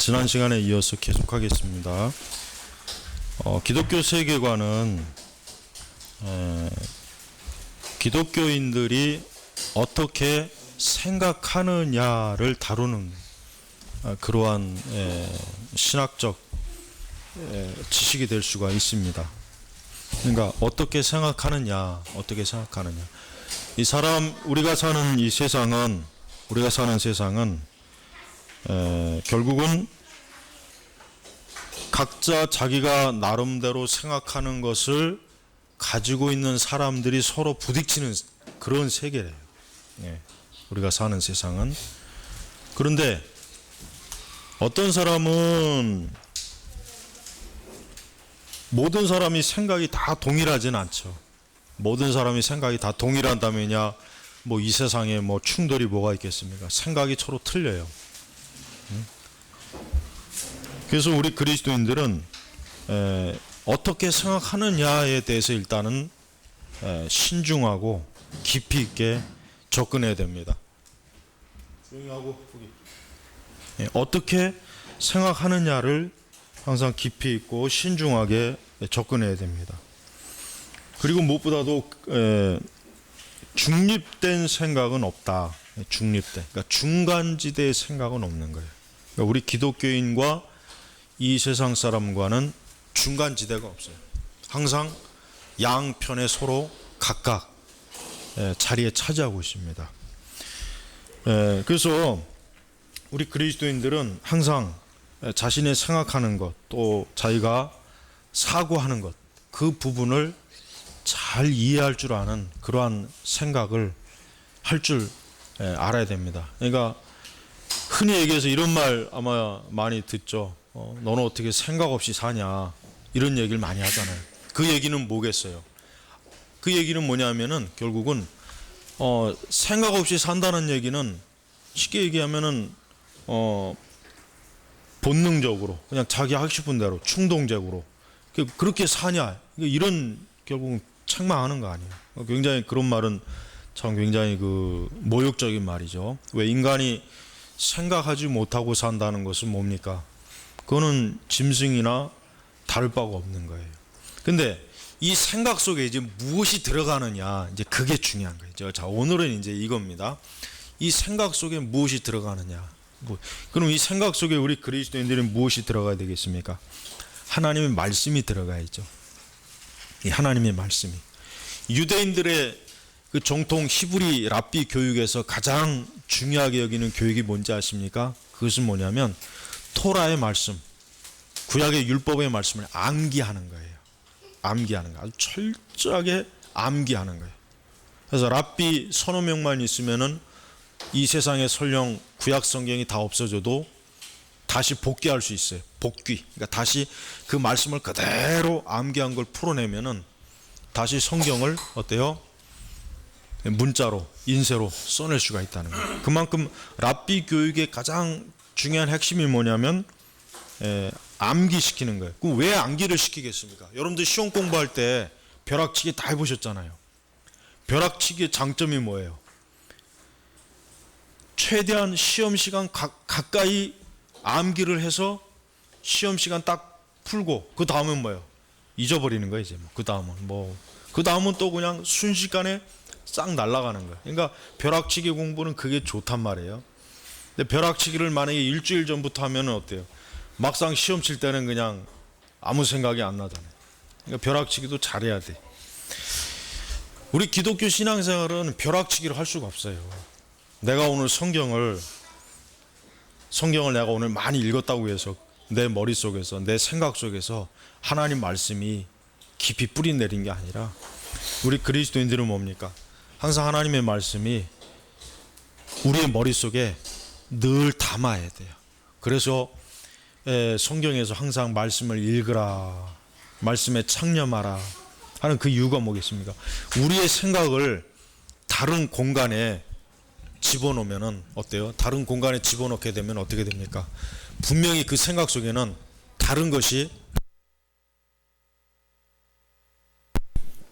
지난 시간에 이어서 계속하겠습니다. 기독교 세계관은 기독교인들이 어떻게 생각하느냐를 다루는 그러한 신학적 지식이 될 수가 있습니다. 그러니까 어떻게 생각하느냐. 우리가 사는 세상은 결국은 각자 자기가 나름대로 생각하는 것을 가지고 있는 사람들이 서로 부딪히는 그런 세계래요. 우리가 사는 세상은. 그런데 어떤 사람은 모든 사람이 생각이 다 동일하진 않죠. 모든 사람이 생각이 다 동일한다면야 이 세상에 충돌이 뭐가 있겠습니까? 생각이 서로 틀려요. 그래서 우리 그리스도인들은 어떻게 생각하느냐에 대해서 일단은 신중하고 깊이 있게 접근해야 됩니다. 어떻게 생각하느냐를 항상 깊이 있고 신중하게 접근해야 됩니다. 그리고 무엇보다도 중립된 생각은 없다. 그러니까 중간지대의 생각은 없는 거예요. 그러니까 우리 기독교인과 이 세상 사람과는 중간지대가 없어요. 항상 양편에 서로 각각 자리에 차지하고 있습니다. 그래서 우리 그리스도인들은 항상 자신의 생각하는 것, 또 자기가 사고하는 것, 그 부분을 잘 이해할 줄 아는 그러한 생각을 할 줄 알아야 됩니다. 그러니까 흔히 얘기해서 이런 말 아마 많이 듣죠. 너는 어떻게 생각 없이 사냐, 이런 얘기를 많이 하잖아요. 그 얘기는 뭐겠어요? 그 얘기는 뭐냐면은 결국은 생각 없이 산다는 얘기는 쉽게 얘기하면은 본능적으로 그냥 자기 하고 싶은 대로 충동적으로 그렇게 사냐, 이런 결국은 책망하는 거 아니에요. 굉장히 그런 말은 참 굉장히 모욕적인 말이죠. 왜 인간이 생각하지 못하고 산다는 것은 뭡니까? 그거는 짐승이나 다를 바가 없는 거예요. 근데 이 생각 속에 이제 무엇이 들어가느냐, 이제 그게 중요한 거예요. 자, 오늘은 이제 이겁니다. 이 생각 속에 무엇이 들어가느냐. 그럼 이 생각 속에 우리 그리스도인들은 무엇이 들어가야 되겠습니까? 하나님의 말씀이 들어가야죠. 이 하나님의 말씀이. 유대인들의 그 정통 히브리 랍비 교육에서 가장 중요하게 여기는 교육이 뭔지 아십니까? 그것은 뭐냐면 토라의 말씀, 구약의 율법의 말씀을 암기하는 거예요. 암기하는 거. 아주 철저하게 암기하는 거예요. 그래서 랍비 서너 명만 있으면은 이 세상에 설령 구약 성경이 다 없어져도 다시 복귀할 수 있어요. 복귀. 그러니까 다시 그 말씀을 그대로 암기한 걸 풀어내면은 다시 성경을 어때요? 문자로, 인쇄로 써낼 수가 있다는 거예요. 그만큼 랍비 교육의 가장 중요한 핵심이 뭐냐면 암기시키는 거예요. 그럼 왜 암기를 시키겠습니까? 여러분들 시험 공부할 때 벼락치기 다 해보셨잖아요. 벼락치기의 장점이 뭐예요? 최대한 시험 시간 가까이 암기를 해서 시험 시간 딱 풀고 그 다음은 뭐예요? 잊어버리는 거예요. 이제 그 다음은 또 그냥 순식간에 싹 날아가는 거예요. 그러니까 벼락치기 공부는 그게 좋단 말이에요. 근데 벼락치기를 만약에 일주일 전부터 하면 어때요? 막상 시험 칠 때는 그냥 아무 생각이 안 나잖아요. 그러니까 벼락치기도 잘해야 돼. 우리 기독교 신앙생활은 벼락치기를 할 수가 없어요. 내가 오늘 성경을 내가 오늘 많이 읽었다고 해서 내 머릿속에서, 내 생각 속에서 하나님 말씀이 깊이 뿌리 내린 게 아니라 우리 그리스도인들은 뭡니까? 항상 하나님의 말씀이 우리의 머릿속에 늘 담아야 돼요. 그래서 성경에서 항상 말씀을 읽으라, 말씀에 창념하라 하는 그 이유가 뭐겠습니까? 우리의 생각을 다른 공간에 집어넣으면 어때요? 다른 공간에 집어넣게 되면 어떻게 됩니까? 분명히 그 생각 속에는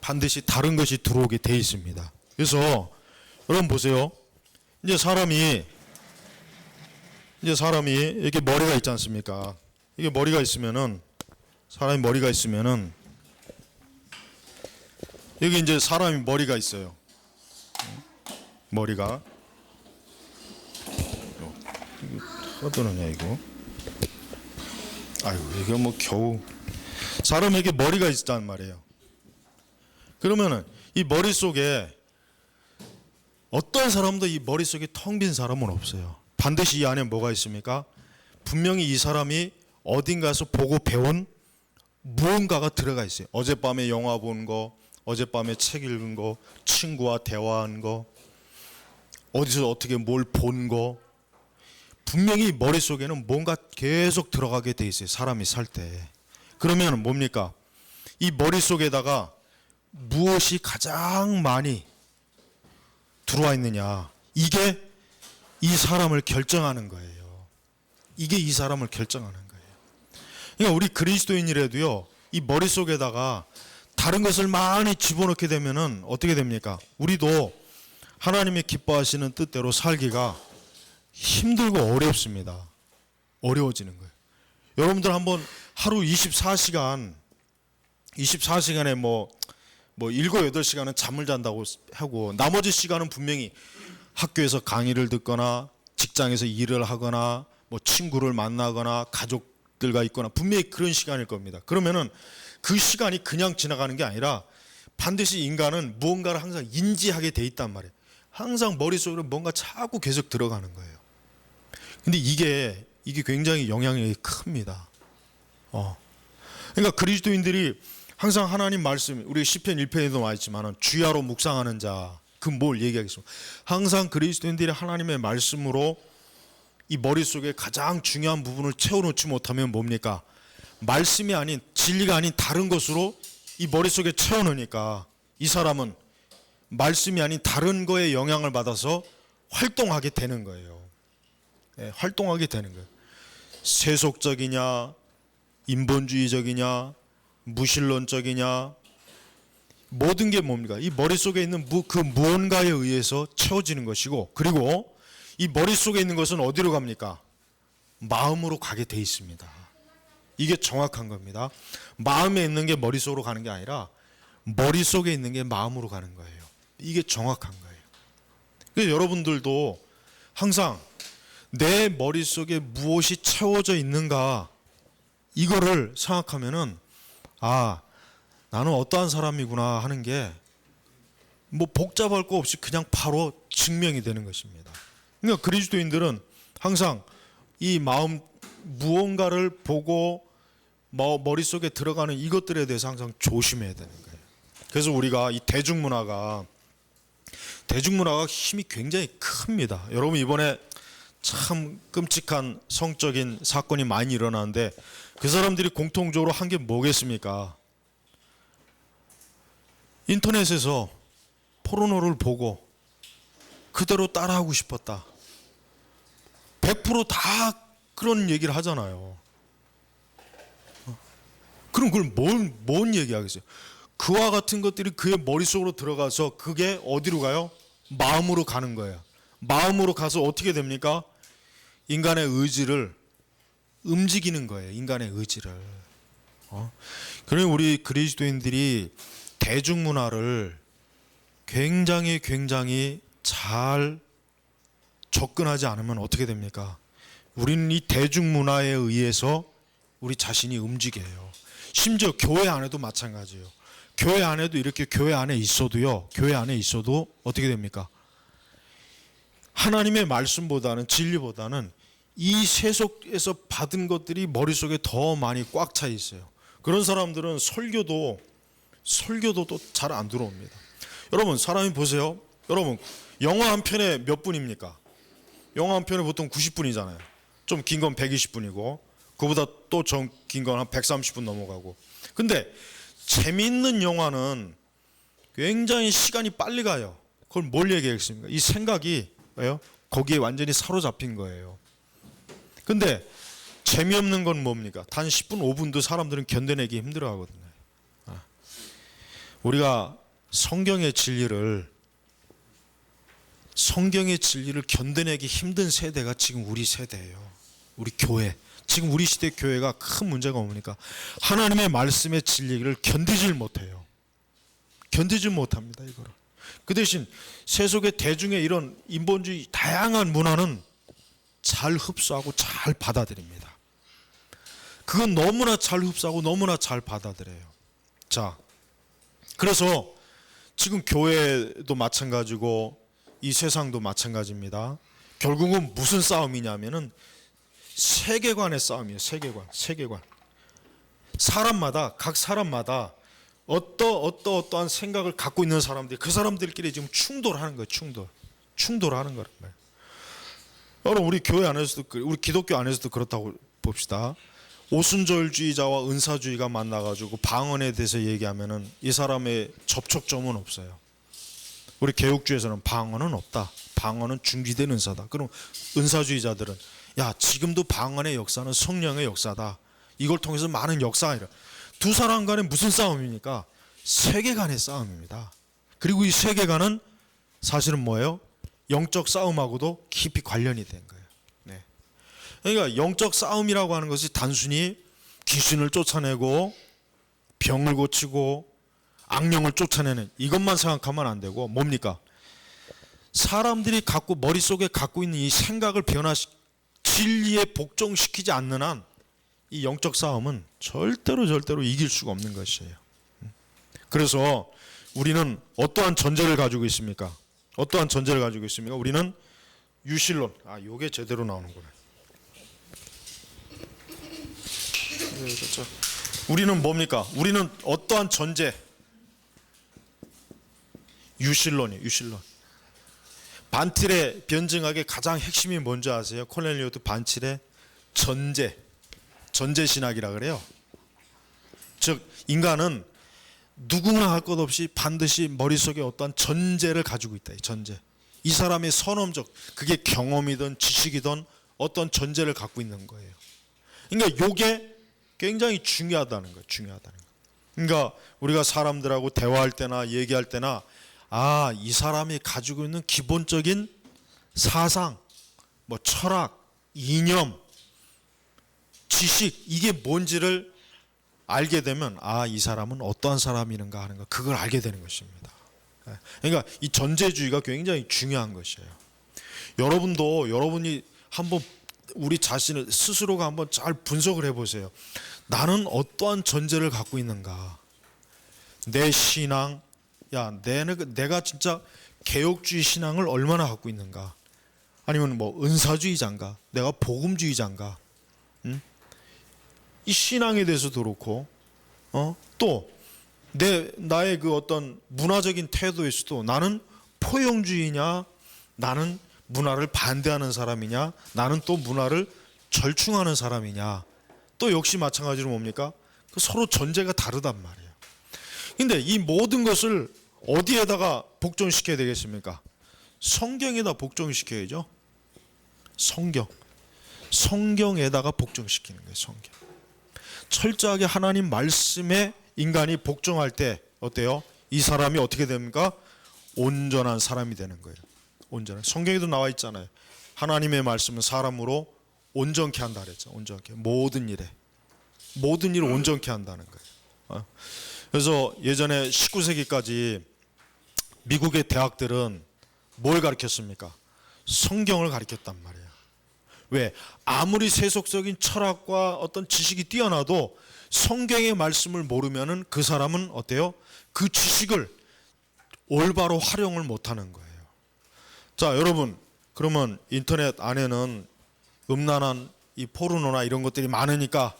반드시 다른 것이 들어오게 돼 있습니다. 그래서 여러분 보세요. 이제 사람이 이제 사람이 이렇게 머리가 있지 않습니까? 이게 머리가 있으면은, 사람이 머리가 있으면은, 여기 이제 사람이 머리가 있어요. 머리가. 이거 떠느냐 이거? 아유, 이게 뭐 겨우. 사람에게 머리가 있단 말이에요. 그러면은 이 머릿속에 어떤 사람도 이 머릿속에 텅 빈 사람은 없어요. 반드시 이 안에 뭐가 있습니까? 분명히 이 사람이 어딘가에서 보고 배운 무언가가 들어가 있어요. 어젯밤에 영화 본 거, 어젯밤에 책 읽은 거, 친구와 대화한 거, 어디서 어떻게 뭘 본 거, 분명히 머릿속에는 뭔가 계속 들어가게 돼 있어요. 사람이 살 때. 그러면 뭡니까? 이 머릿속에다가 무엇이 가장 많이 들어와 있느냐, 이게 이 사람을 결정하는 거예요. 이게 이 사람을 결정하는 거예요. 그러니까 우리 그리스도인이라도요, 이 머릿속에다가 다른 것을 많이 집어넣게 되면은 어떻게 됩니까? 우리도 하나님의 기뻐하시는 뜻대로 살기가 힘들고 어렵습니다. 어려워지는 거예요. 여러분들 한번 하루 24시간에 뭐 7, 8시간은 잠을 잔다고 하고 나머지 시간은 분명히 학교에서 강의를 듣거나 직장에서 일을 하거나 뭐 친구를 만나거나 가족들과 있거나 분명히 그런 시간일 겁니다. 그러면은 그 시간이 그냥 지나가는 게 아니라 반드시 인간은 무언가를 항상 인지하게 돼 있단 말이에요. 항상 머릿속으로 뭔가 자꾸 계속 들어가는 거예요. 근데 이게 굉장히 영향력이 큽니다. 그러니까 그리스도인들이 항상 하나님 말씀, 우리 시편 1편에도 나와 있지만 주야로 묵상하는 자, 그 뭘 얘기하겠습니까? 항상 그리스도인들이 하나님의 말씀으로 이 머릿속에 가장 중요한 부분을 채워놓지 못하면 뭡니까? 말씀이 아닌, 진리가 아닌 다른 것으로 이 머릿속에 채워놓으니까 이 사람은 말씀이 아닌 다른 거에 영향을 받아서 활동하게 되는 거예요. 활동하게 되는 거예요. 세속적이냐, 인본주의적이냐, 무신론적이냐, 모든 게 뭡니까? 이 머릿속에 있는 그 무언가에 의해서 채워지는 것이고, 그리고 이 머릿속에 있는 것은 어디로 갑니까? 마음으로 가게 돼 있습니다. 이게 정확한 겁니다. 마음에 있는 게 머릿속으로 가는 게 아니라 머릿속에 있는 게 마음으로 가는 거예요. 이게 정확한 거예요. 그래서 여러분들도 항상 내 머릿속에 무엇이 채워져 있는가, 이거를 생각하면은 나는 어떠한 사람이구나 하는 게 뭐 복잡할 거 없이 그냥 바로 증명이 되는 것입니다. 그러니까 그리스도인들은 항상 이 마음, 무언가를 보고 머릿속에 들어가는 이것들에 대해서 항상 조심해야 되는 거예요. 그래서 우리가 이 대중문화가 힘이 굉장히 큽니다. 여러분, 이번에 참 끔찍한 성적인 사건이 많이 일어나는데 그 사람들이 공통적으로 한 게 뭐겠습니까? 인터넷에서 포르노를 보고 그대로 따라하고 싶었다. 100% 다 그런 얘기를 하잖아요. 그럼 그걸 뭔 얘기하겠어요? 그와 같은 것들이 그의 머릿속으로 들어가서 그게 어디로 가요? 마음으로 가는 거예요. 마음으로 가서 어떻게 됩니까? 인간의 의지를 움직이는 거예요. 인간의 의지를. 그러니 우리 그리스도인들이 대중문화를 굉장히 잘 접근하지 않으면 어떻게 됩니까? 우리는 이 대중문화에 의해서 우리 자신이 움직여요. 심지어 교회 안에도 마찬가지예요. 교회 안에도 이렇게 교회 안에 있어도 어떻게 됩니까? 하나님의 말씀보다는, 진리보다는 이 세속에서 받은 것들이 머릿속에 더 많이 꽉 차 있어요. 그런 사람들은 설교도 또 잘 안 들어옵니다. 여러분, 사람이 보세요. 여러분, 영화 한 편에 몇 분입니까? 영화 한 편에 보통 90분이잖아요. 좀 긴 건 120분이고 그보다 또 좀 긴 건 한 130분 넘어가고. 근데 재미있는 영화는 굉장히 시간이 빨리 가요. 그걸 뭘 얘기하겠습니까? 이 생각이 왜요? 거기에 완전히 사로잡힌 거예요. 근데 재미없는 건 뭡니까? 단 10분, 5분도 사람들은 견뎌내기 힘들어 하거든요. 성경의 진리를 견뎌내기 힘든 세대가 지금 우리 세대예요. 우리 교회. 지금 우리 시대 교회가 큰 문제가 뭡니까? 하나님의 말씀의 진리를 견디질 못해요. 견디질 못합니다, 이거를. 그 대신 세속의 대중의 이런 인본주의 다양한 문화는 잘 흡수하고 잘 받아들입니다. 그건 너무나 잘 흡수하고 너무나 잘 받아들여요. 자, 그래서 지금 교회도 마찬가지고 이 세상도 마찬가지입니다. 결국은 무슨 싸움이냐면은 세계관의 싸움이에요. 세계관. 사람마다, 각 사람마다 어떠한 생각을 갖고 있는 사람들이 그 사람들끼리 지금 충돌하는 거예요. 충돌하는 거란 말이에요. 여러분, 우리 교회 안에서도, 우리 기독교 안에서도 그렇다고 봅시다. 오순절주의자와 은사주의가 만나가지고 방언에 대해서 얘기하면은 이 사람의 접촉점은 없어요. 우리 개혁주의에서는 방언은 없다. 방언은 중지된 은사다. 그럼 은사주의자들은 야, 지금도 방언의 역사는 성령의 역사다. 이걸 통해서 많은 역사가 아니라 두 사람 간에 무슨 싸움입니까? 세계관의 싸움입니다. 그리고 이 세계관은 사실은 뭐예요? 영적 싸움하고도 깊이 관련이 된 거예요. 네. 그러니까 영적 싸움이라고 하는 것이 단순히 귀신을 쫓아내고 병을 고치고 악령을 쫓아내는 이것만 생각하면 안 되고 뭡니까? 사람들이 머릿속에 갖고 있는 이 생각을 진리에 복종시키지 않는 한 이 영적 싸움은 절대로 이길 수가 없는 것이에요. 그래서 우리는 어떠한 전제를 가지고 있습니까? 우리는 유실론. 요게 제대로 나오는구나. 우리는 뭡니까? 우리는 어떠한 전제? 유실론이에요. 유실론. 반틀의 변증학의 가장 핵심이 뭔지 아세요? 코넬리오트 반틀의 전제신학이라 그래요. 즉 인간은 누구나 할 것 없이 반드시 머릿속에 어떠한 전제를 가지고 있다. 전제. 이 사람의 선험적, 그게 경험이든 지식이든 어떤 전제를 갖고 있는 거예요. 그러니까 이게 굉장히 중요하다는 거예요. 그러니까 우리가 사람들하고 대화할 때나 얘기할 때나 이 사람이 가지고 있는 기본적인 사상, 철학, 이념, 지식, 이게 뭔지를 알게 되면 이 사람은 어떠한 사람인가 하는 거, 그걸 알게 되는 것입니다. 그러니까 이 전제주의가 굉장히 중요한 것이에요. 여러분이 한번 우리 자신을 스스로가 한번 잘 분석을 해보세요. 나는 어떠한 전제를 갖고 있는가? 내 신앙, 내가 진짜 개혁주의 신앙을 얼마나 갖고 있는가? 아니면 은사주의자인가? 내가 복음주의자인가? 이 신앙에 대해서도 그렇고, 또 나의 그 어떤 문화적인 태도에서도 나는 포용주의냐, 나는 문화를 반대하는 사람이냐, 나는 또 문화를 절충하는 사람이냐, 또 역시 마찬가지로 뭡니까? 서로 전제가 다르단 말이에요. 근데 이 모든 것을 어디에다가 복종시켜야 되겠습니까? 성경에다 복종시켜야죠. 성경에다가 복종시키는 거예요. 성경. 철저하게 하나님 말씀에 인간이 복종할 때 어때요? 이 사람이 어떻게 됩니까? 온전한 사람이 되는 거예요. 온전한. 성경에도 나와 있잖아요. 하나님의 말씀은 사람으로 온전케 한다 그랬죠. 온전케. 모든 일을 온전케 한다는 거예요. 그래서 예전에 19세기까지 미국의 대학들은 뭘 가르쳤습니까? 성경을 가르쳤단 말이에요. 왜? 아무리 세속적인 철학과 어떤 지식이 뛰어나도 성경의 말씀을 모르면은 그 사람은 어때요? 그 지식을 올바로 활용을 못하는 거예요. 자, 여러분, 그러면 인터넷 안에는 음란한 이 포르노나 이런 것들이 많으니까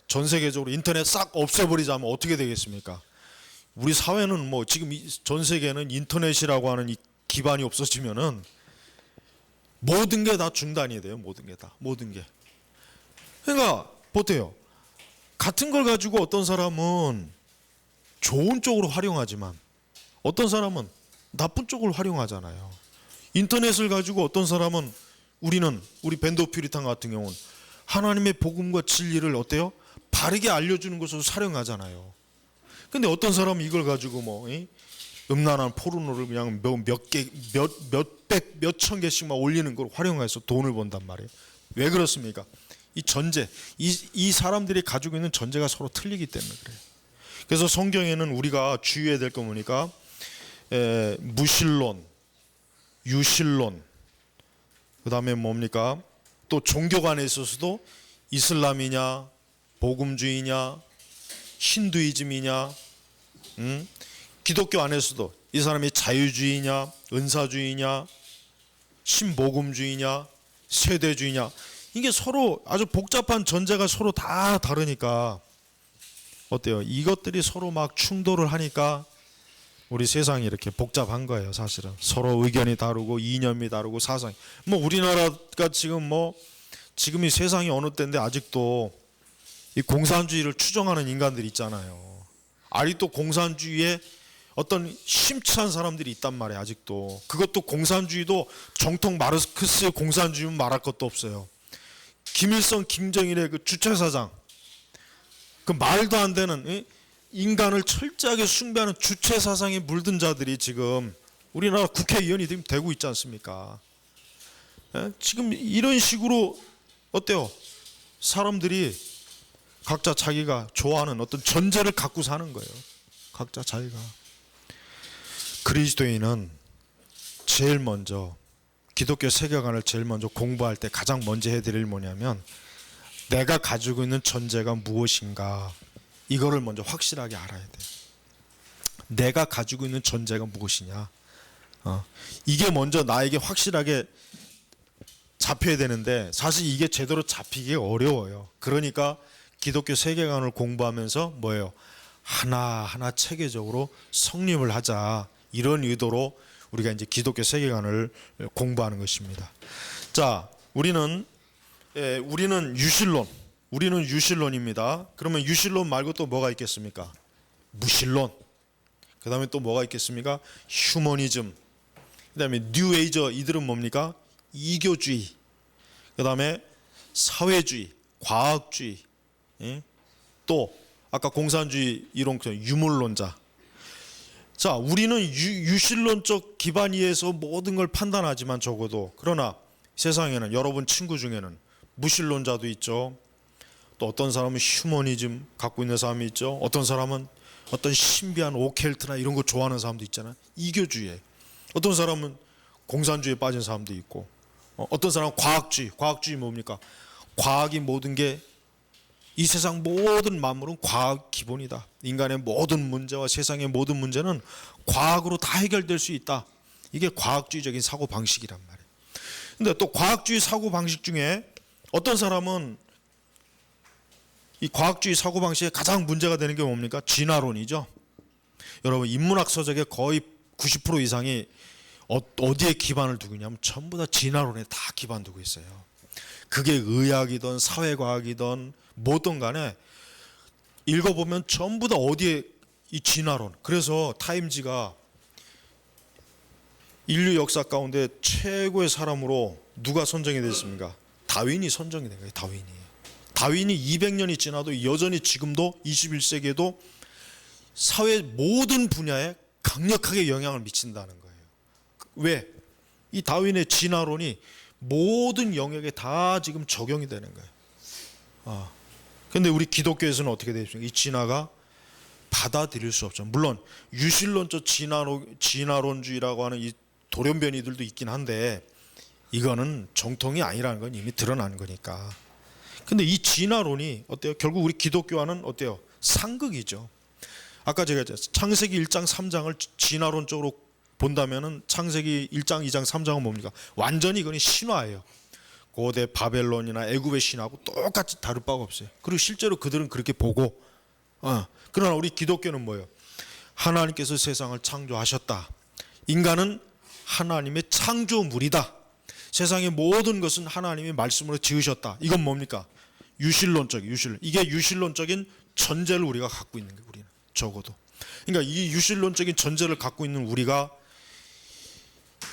전 세계적으로 인터넷 싹 없애버리자면 어떻게 되겠습니까? 우리 사회는 지금 전 세계는 인터넷이라고 하는 이 기반이 없어지면은 모든 게 다 중단이 돼요. 모든 게. 그러니까 보세요. 같은 걸 가지고 어떤 사람은 좋은 쪽으로 활용하지만 어떤 사람은 나쁜 쪽으로 활용하잖아요. 인터넷을 가지고 어떤 사람은 우리 밴드 오브 퓨리탄 같은 경우는 하나님의 복음과 진리를 어때요? 바르게 알려주는 것으로 사용하잖아요. 근데 어떤 사람은 이걸 가지고 음란한 포르노를 그냥 몇백, 몇천 개씩 막 올리는 걸 활용해서 돈을 번단 말이에요. 왜 그렇습니까? 이 전제, 이 사람들이 가지고 있는 전제가 서로 틀리기 때문에 그래요. 그래서 성경에는 우리가 주의해야 될 거 보니까 무신론, 유신론, 그 다음에 뭡니까? 또 종교 간에 있어서도 이슬람이냐, 복음주의냐, 힌두이즘이냐, 기독교 안에서도 이 사람이 자유주의냐, 은사주의냐, 신복음주의냐, 세대주의냐, 이게 서로 아주 복잡한 전제가 서로 다 다르니까 어때요? 이것들이 서로 막 충돌을 하니까 우리 세상이 이렇게 복잡한 거예요. 사실은 서로 의견이 다르고 이념이 다르고 사상이, 뭐 우리나라가 지금 이 세상이 어느 때인데 아직도 이 공산주의를 추종하는 인간들이 있잖아요. 아직도 공산주의에 어떤 심취한 사람들이 있단 말이에요. 아직도. 그것도 공산주의도 정통 마르크스의 공산주의는 말할 것도 없어요. 김일성, 김정일의 그 주체사상, 그 말도 안 되는 인간을 철저하게 숭배하는 주체사상에 물든 자들이 지금 우리나라 국회의원이 되고 있지 않습니까? 지금 이런 식으로 어때요? 사람들이 각자 자기가 좋아하는 어떤 전제를 갖고 사는 거예요. 각자 자기가. 그리스도인은 제일 먼저 기독교 세계관을 제일 먼저 공부할 때 가장 먼저 해드릴 뭐냐면 내가 가지고 있는 전제가 무엇인가, 이거를 먼저 확실하게 알아야 돼요. 내가 가지고 있는 전제가 무엇이냐, 이게 먼저 나에게 확실하게 잡혀야 되는데 사실 이게 제대로 잡히기 어려워요. 그러니까 기독교 세계관을 공부하면서 뭐예요? 하나하나 체계적으로 성립을 하자, 이런 의도로 우리가 이제 기독교 세계관을 공부하는 것입니다. 자, 우리는 유신론입니다. 그러면 유신론 말고 또 뭐가 있겠습니까? 무신론. 그 다음에 또 뭐가 있겠습니까? 휴머니즘. 그 다음에 뉴에이저, 이들은 뭡니까? 이교주의. 그 다음에 사회주의, 과학주의. 또 아까 공산주의 이론처럼 유물론자. 자, 우리는 유신론적 기반 위에서 모든 걸 판단하지만 적어도, 그러나 세상에는 여러분 친구 중에는 무신론자도 있죠. 또 어떤 사람은 휴머니즘 갖고 있는 사람이 있죠. 어떤 사람은 어떤 신비한 오켈트나 이런 거 좋아하는 사람도 있잖아요. 이교주의에. 어떤 사람은 공산주의에 빠진 사람도 있고, 어떤 사람은 과학주의 뭡니까? 과학이 모든 게, 이 세상 모든 만물은 과학 기본이다. 인간의 모든 문제와 세상의 모든 문제는 과학으로 다 해결될 수 있다. 이게 과학주의적인 사고 방식이란 말이에요. 근데 또 과학주의 사고 방식 중에 어떤 사람은 이 과학주의 사고 방식에 가장 문제가 되는 게 뭡니까? 진화론이죠. 여러분, 인문학 서적의 거의 90% 이상이 어디에 기반을 두고 있냐면 전부 다 진화론에 다 기반 두고 있어요. 그게 의학이든 사회과학이든 뭐든 간에 읽어보면 전부 다 어디에 이 진화론. 그래서 타임지가 인류 역사 가운데 최고의 사람으로 누가 선정이 됐습니까? 다윈이 선정이 된 거예요. 다윈이 200년이 지나도 여전히 지금도 21세기에도 사회 모든 분야에 강력하게 영향을 미친다는 거예요. 왜? 이 다윈의 진화론이 모든 영역에 다 지금 적용이 되는 거예요. 근데 우리 기독교에서는 어떻게 되어 있습니까? 이 진화가 받아들일 수 없죠. 물론 유신론적 진화론주의라고 하는 이 돌연변이들도 있긴 한데 이거는 정통이 아니라는 건 이미 드러난 거니까. 근데 이 진화론이 어때요? 결국 우리 기독교와는 어때요? 상극이죠. 아까 제가 창세기 1장 3장을 진화론적으로 본다면은 창세기 1장 2장 3장은 뭡니까? 완전히 이거는 신화예요. 고대 바벨론이나 애굽의 신하고 똑같이 다를 바가 없어요. 그리고 실제로 그들은 그렇게 보고, 그러나 우리 기독교는 뭐예요? 하나님께서 세상을 창조하셨다. 인간은 하나님의 창조물이다. 세상의 모든 것은 하나님의 말씀으로 지으셨다. 이건 뭡니까? 유신론. 이게 유신론적인 전제를 우리가 갖고 있는 거예요. 우리는 적어도. 그러니까 이 유신론적인 전제를 갖고 있는 우리가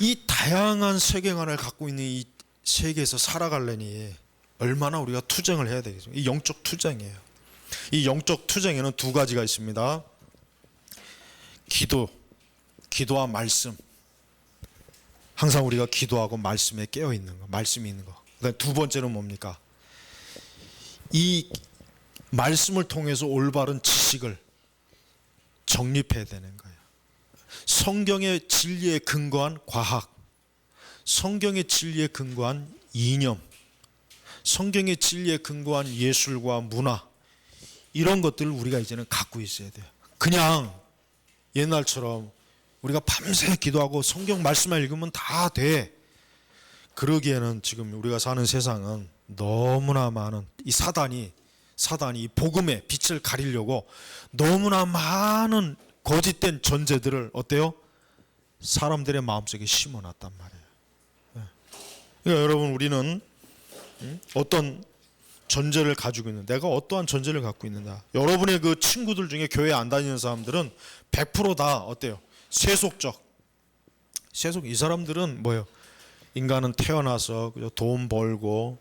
이 다양한 세계관을 갖고 있는 이 세계에서 살아가려니 얼마나 우리가 투쟁을 해야 되겠습니까? 이 영적 투쟁이에요. 이 영적 투쟁에는 두 가지가 있습니다. 기도와 말씀. 항상 우리가 기도하고 말씀에 깨어 있는 거, 말씀이 있는 거. 그다음 두 번째는 뭡니까? 이 말씀을 통해서 올바른 지식을 정립해야 되는 거예요. 성경의 진리에 근거한 과학, 성경의 진리에 근거한 이념, 성경의 진리에 근거한 예술과 문화, 이런 것들을 우리가 이제는 갖고 있어야 돼요. 그냥 옛날처럼 우리가 밤새 기도하고 성경 말씀만 읽으면 다 돼. 그러기에는 지금 우리가 사는 세상은 너무나 많은 이 사단이 이 복음의 빛을 가리려고 너무나 많은 거짓된 전제들을 어때요? 사람들의 마음속에 심어놨단 말이에요. 그러니까 여러분, 우리는 어떤 전제를 가지고 있는, 내가 어떠한 전제를 갖고 있는가. 여러분의 그 친구들 중에 교회 안 다니는 사람들은 100%다 어때요? 세속. 이 사람들은 뭐예요? 인간은 태어나서 돈 벌고,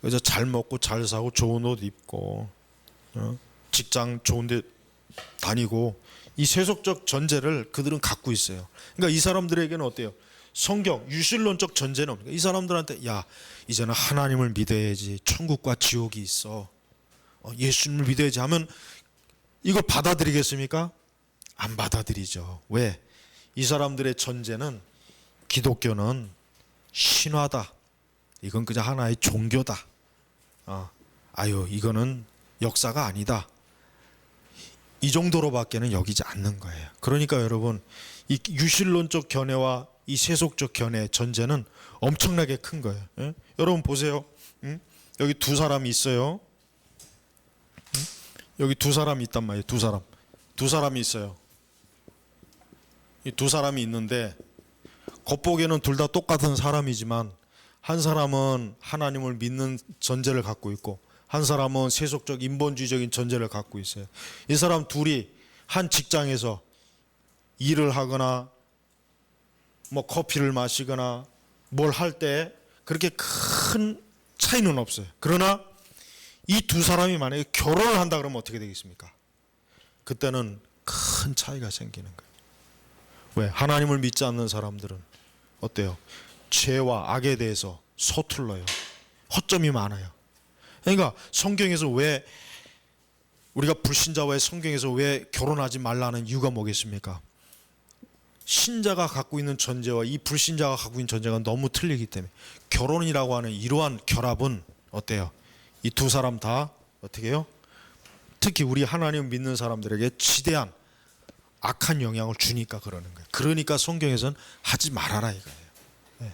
그래서 잘 먹고 잘 사고 좋은 옷 입고, 직장 좋은데 다니고, 이 세속적 전제를 그들은 갖고 있어요. 그러니까 이 사람들에게는 어때요? 성경 유실론적 전제는 없니까? 이 사람들한테 야, 이제는 하나님을 믿어야지, 천국과 지옥이 있어, 예수님을 믿어야지 하면 이걸 받아들이겠습니까? 안 받아들이죠. 왜? 이 사람들의 전제는 기독교는 신화다, 이건 그냥 하나의 종교다, 이거는 역사가 아니다, 이 정도로밖에는 여기지 않는 거예요. 그러니까 여러분, 이 유실론적 견해와 이 세속적 견해의 전제는 엄청나게 큰 거예요. 예? 여러분 보세요. 여기 두 사람이 있어요. 여기 두 사람이 있단 말이에요. 두 사람이 있어요. 이 두 사람이 있는데 겉보기에는 둘 다 똑같은 사람이지만 한 사람은 하나님을 믿는 전제를 갖고 있고 한 사람은 세속적 인본주의적인 전제를 갖고 있어요. 이 사람 둘이 한 직장에서 일을 하거나 뭐 커피를 마시거나 뭘 할 때 그렇게 큰 차이는 없어요. 그러나 이 두 사람이 만약에 결혼을 한다 그러면 어떻게 되겠습니까? 그때는 큰 차이가 생기는 거예요. 왜? 하나님을 믿지 않는 사람들은 어때요? 죄와 악에 대해서 서툴러요. 허점이 많아요. 그러니까 성경에서 왜 우리가 불신자와의 성경에서 왜 결혼하지 말라는 이유가 뭐겠습니까? 신자가 갖고 있는 전제와 이 불신자가 갖고 있는 전제가 너무 틀리기 때문에 결혼이라고 하는 이러한 결합은 어때요? 이 두 사람 다 어떻게 해요? 특히 우리 하나님 믿는 사람들에게 지대한 악한 영향을 주니까 그러는 거예요. 그러니까 성경에서는 하지 말아라 이거예요. 네.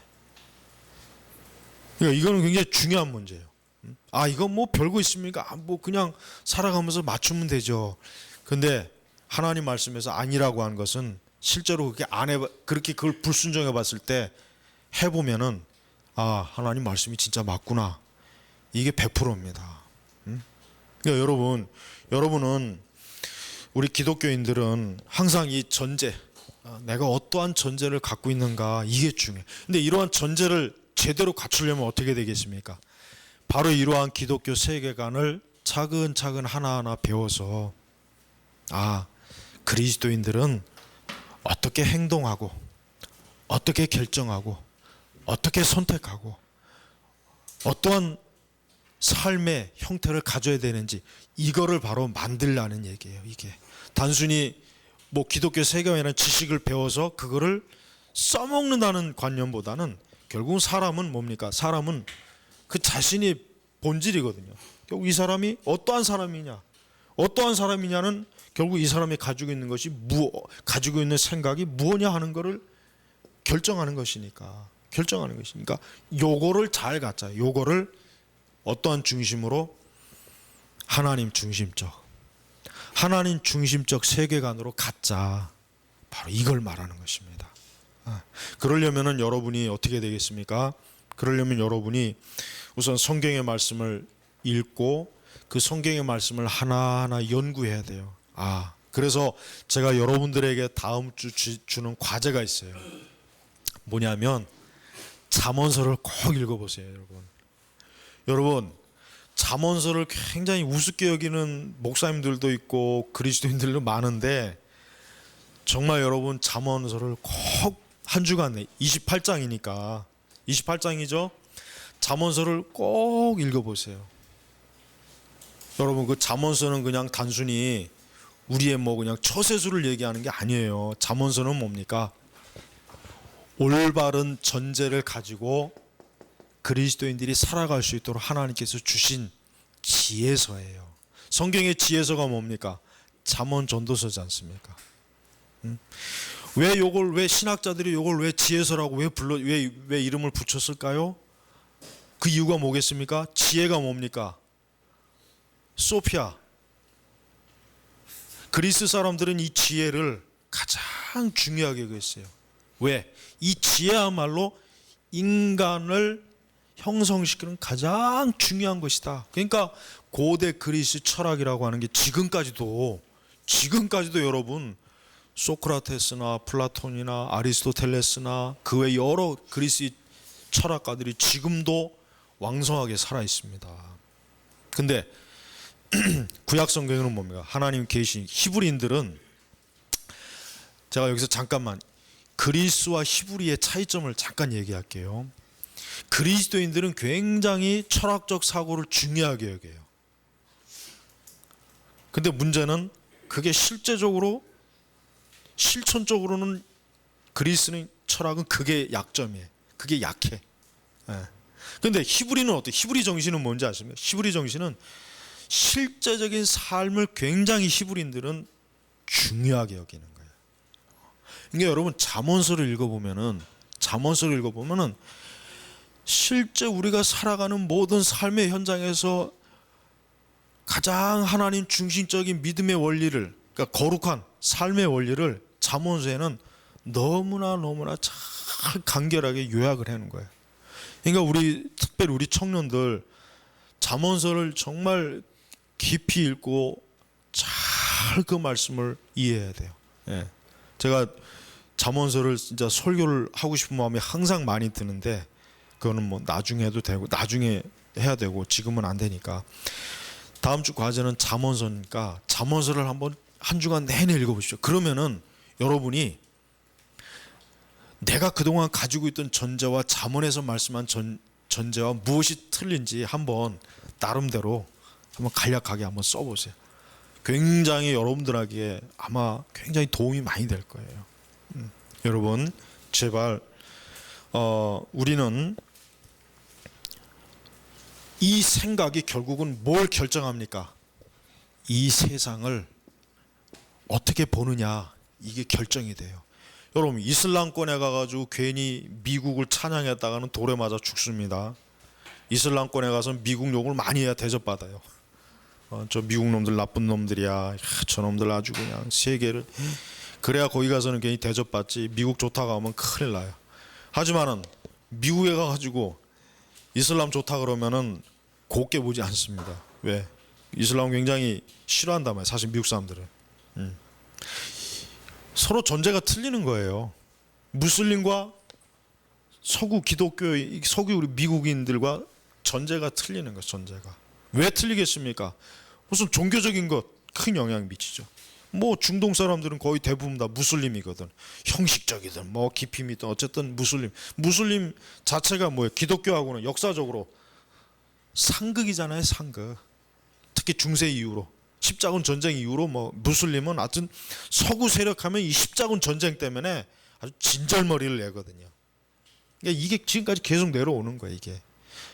그러니까 이거는 굉장히 중요한 문제예요. 이건 뭐 별거 있습니까? 뭐 그냥 살아가면서 맞추면 되죠. 근데 하나님 말씀에서 아니라고 한 것은 실제로 그렇게 그렇게 그걸 불순종해 봤을 때 해보면은 하나님 말씀이 진짜 맞구나. 이게 100%입니다. 그러니까 여러분은 우리 기독교인들은 항상 이 전제, 내가 어떠한 전제를 갖고 있는가, 이게 중요해. 근데 이러한 전제를 제대로 갖추려면 어떻게 되겠습니까? 바로 이러한 기독교 세계관을 차근차근 하나하나 배워서 그리스도인들은 어떻게 행동하고 어떻게 결정하고 어떻게 선택하고 어떠한 삶의 형태를 가져야 되는지, 이거를 바로 만들라는 얘기예요. 이게 단순히 뭐 기독교 세계관이라는 지식을 배워서 그거를 써먹는다는 관념보다는 결국 사람은 뭡니까? 사람은 그 자신이 본질이거든요. 결국 이 사람이 어떠한 사람이냐는 결국 이 사람이 가지고 있는 것이 가지고 있는 생각이 무엇냐 하는 것을 결정하는 것이니까 요거를 잘 갖자. 요거를 어떠한 중심으로? 하나님 중심적 세계관으로 갖자. 바로 이걸 말하는 것입니다. 그러려면은 여러분이 어떻게 되겠습니까? 그러려면 여러분이 우선 성경의 말씀을 읽고 그 성경의 말씀을 하나하나 연구해야 돼요. 그래서 제가 여러분들에게 다음 주 주는 과제가 있어요. 뭐냐면 잠언서를 꼭 읽어보세요. 여러분 잠언서를 굉장히 우습게 여기는 목사님들도 있고 그리스도인들도 많은데 정말 여러분 잠언서를 꼭 한 주간 내 28장이니까 28장이죠. 잠언서를 꼭 읽어보세요. 여러분 그 잠언서는 그냥 단순히 우리의 뭐 그냥 처세술을 얘기하는 게 아니에요. 잠언서는 뭡니까? 올바른 전제를 가지고 그리스도인들이 살아갈 수 있도록 하나님께서 주신 지혜서예요. 성경의 지혜서가 뭡니까? 잠언 전도서지 않습니까? 왜 신학자들이 요걸 왜 지혜서라고 왜 이름을 붙였을까요? 그 이유가 뭐겠습니까? 지혜가 뭡니까? 소피아. 그리스 사람들은 이 지혜를 가장 중요하게 여겼어요. 왜? 이 지혜야말로 인간을 형성시키는 가장 중요한 것이다. 그러니까 고대 그리스 철학이라고 하는 게 지금까지도 여러분 소크라테스나 플라톤이나 아리스토텔레스나 그 외 여러 그리스 철학가들이 지금도 왕성하게 살아 있습니다. 근데 구약 성경에는 뭡니까? 하나님 계신 히브리인들은, 제가 여기서 잠깐만 그리스와 히브리의 차이점을 잠깐 얘기할게요. 그리스도인들은 굉장히 철학적 사고를 중요하게 여겨요. 근데 문제는 그게 실천적으로는 그리스는 철학은 그게 약점이에요. 그게 약해. 근데 히브리는 어때요? 히브리 정신은 뭔지 아십니까? 히브리 정신은 실제적인 삶을 굉장히 히브리인들은 중요하게 여기는 거예요. 그러니까 여러분 잠언서를 읽어보면은 실제 우리가 살아가는 모든 삶의 현장에서 가장 하나님 중심적인 믿음의 원리를, 그러니까 거룩한 삶의 원리를 잠언서에는 너무나 잘 간결하게 요약을 해놓은 거예요. 그러니까 특별히 우리 청년들 잠언서를 정말 깊이 읽고 잘 그 말씀을 이해해야 돼요. 제가 잠언서를 진짜 설교를 하고 싶은 마음이 항상 많이 드는데 그거는 뭐 나중에 해도 되고 나중에 해야 되고 지금은 안 되니까 다음 주 과제는 잠언서니까 잠언서를 한번 한 주간 내내 읽어보십시오. 그러면은 여러분이 내가 그동안 가지고 있던 전제와 잠언에서 말씀한 전제와 무엇이 틀린지 한번 나름대로 한번 간략하게 한번 써보세요. 굉장히 여러분들에게 아마 굉장히 도움이 많이 될 거예요. 여러분 제발 우리는 이 생각이 결국은 뭘 결정합니까? 이 세상을 어떻게 보느냐, 이게 결정이 돼요. 여러분 이슬람권에 가가지고 괜히 미국을 찬양했다가는 돌에 맞아 죽습니다. 이슬람권에 가서 미국 욕을 많이 해야 대접받아요. 저 미국 놈들 나쁜 놈들이야, 저놈들 아주 그냥 세계를, 그래야 거기 가서는 괜히 대접받지. 미국 좋다고 하면 큰일 나요. 하지만은 미국에 가가지고 이슬람 좋다 그러면은 곱게 보지 않습니다. 왜? 이슬람 굉장히 싫어한단 말이에요. 사실 미국 사람들은. 서로 전제가 틀리는 거예요. 무슬림과 서구 우리 미국인들과 전제가 틀리는 거예요. 전제가. 왜 틀리겠습니까? 무슨 종교적인 것 큰 영향 미치죠. 뭐 중동 사람들은 거의 대부분 다 무슬림이거든. 형식적이든 뭐 깊이 믿든 어쨌든 무슬림 자체가 뭐예요? 기독교하고는 역사적으로 상극이잖아요. 상극. 특히 중세 이후로 십자군 전쟁 이후로 뭐 무슬림은 하여튼 서구 세력하면 이 십자군 전쟁 때문에 아주 진절머리를 내거든요. 그러니까 이게 지금까지 계속 내려오는 거예요. 이게.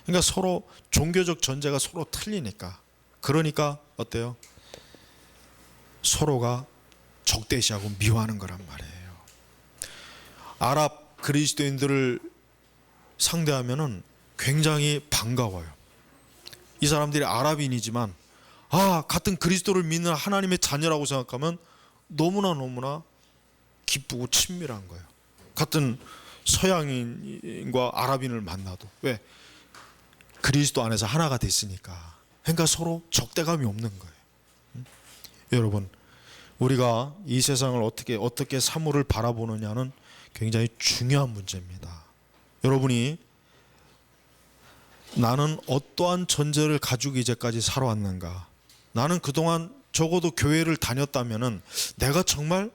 그러니까 서로 종교적 전제가 서로 틀리니까. 그러니까 어때요? 서로가 적대시하고 미워하는 거란 말이에요. 아랍 그리스도인들을 상대하면은 굉장히 반가워요. 이 사람들이 아랍인이지만 같은 그리스도를 믿는 하나님의 자녀라고 생각하면 너무나 기쁘고 친밀한 거예요. 같은 서양인과 아랍인을 만나도. 왜? 그리스도 안에서 하나가 됐으니까. 그러니까 서로 적대감이 없는 거예요. 여러분, 우리가 이 세상을 어떻게 사물을 바라보느냐는 굉장히 중요한 문제입니다. 여러분이 나는 어떠한 전제를 가지고 이제까지 살아왔는가? 나는 그동안 적어도 교회를 다녔다면은 내가 정말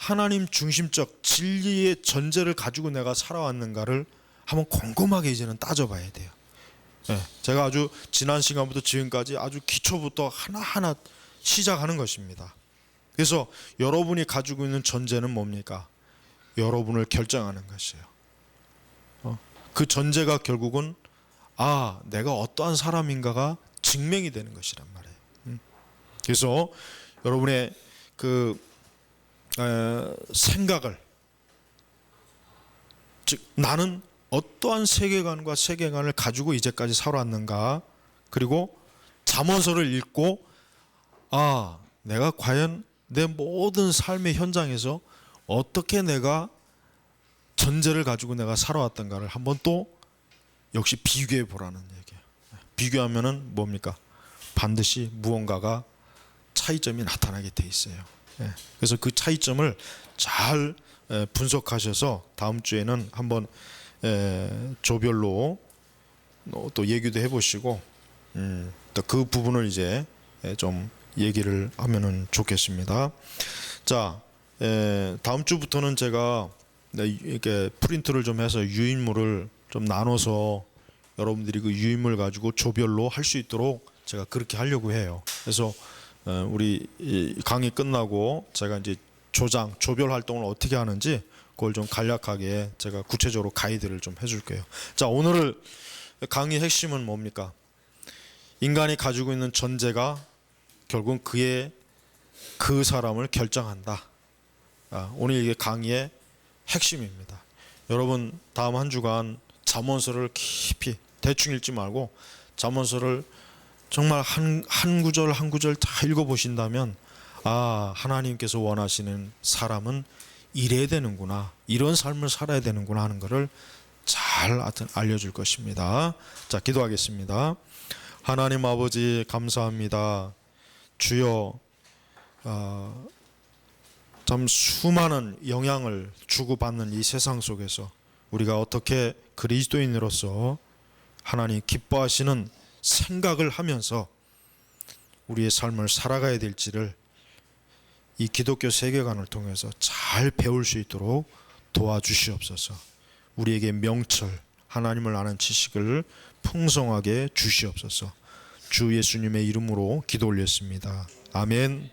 하나님 중심적 진리의 전제를 가지고 내가 살아왔는가를 한번 곰곰하게 이제는 따져봐야 돼요. 제가 아주 지난 시간부터 지금까지 아주 기초부터 하나하나 시작하는 것입니다. 그래서 여러분이 가지고 있는 전제는 뭡니까? 여러분을 결정하는 것이에요. 그 전제가 결국은 내가 어떠한 사람인가가 증명이 되는 것이란 말이에요. 그래서 여러분의 그 생각을, 즉 나는 어떠한 세계관과 세계관을 가지고 이제까지 살아왔는가, 그리고 잠언서를 읽고 내가 과연 내 모든 삶의 현장에서 어떻게 내가 전제를 가지고 내가 살아왔던가를 한번 또 역시 비교해 보라는 얘기예요. 비교하면은 뭡니까? 반드시 무언가가 차이점이 나타나게 돼 있어요. 그래서 그 차이점을 잘 분석하셔서 다음 주에는 한번 조별로 또 얘기도 해보시고 또 그 부분을 이제 좀 얘기를 하면은 좋겠습니다. 자, 다음 주부터는 제가 이렇게 프린트를 좀 해서 유인물을 좀 나눠서 여러분들이 그 유인물 가지고 조별로 할 수 있도록 제가 그렇게 하려고 해요. 그래서 우리 강의 끝나고 제가 이제 조별 활동을 어떻게 하는지 그걸 좀 간략하게 제가 구체적으로 가이드를 좀 해줄게요. 자, 오늘 강의 핵심은 뭡니까? 인간이 가지고 있는 전제가 결국은 그 사람을 결정한다. 오늘 이게 강의의 핵심입니다. 여러분 다음 한 주간 잠언서를 깊이 대충 읽지 말고 잠언서를 정말 한 구절 한 구절 다 읽어보신다면 하나님께서 원하시는 사람은 이래야 되는구나, 이런 삶을 살아야 되는구나 하는 것을 잘 알려줄 것입니다. 자, 기도하겠습니다. 하나님 아버지 감사합니다. 주여, 참 수많은 영향을 주고받는 이 세상 속에서 우리가 어떻게 그리스도인으로서 하나님 기뻐하시는 생각을 하면서 우리의 삶을 살아가야 될지를 이 기독교 세계관을 통해서 잘 배울 수 있도록 도와주시옵소서. 우리에게 명철, 하나님을 아는 지식을 풍성하게 주시옵소서. 주 예수님의 이름으로 기도 올렸습니다. 아멘.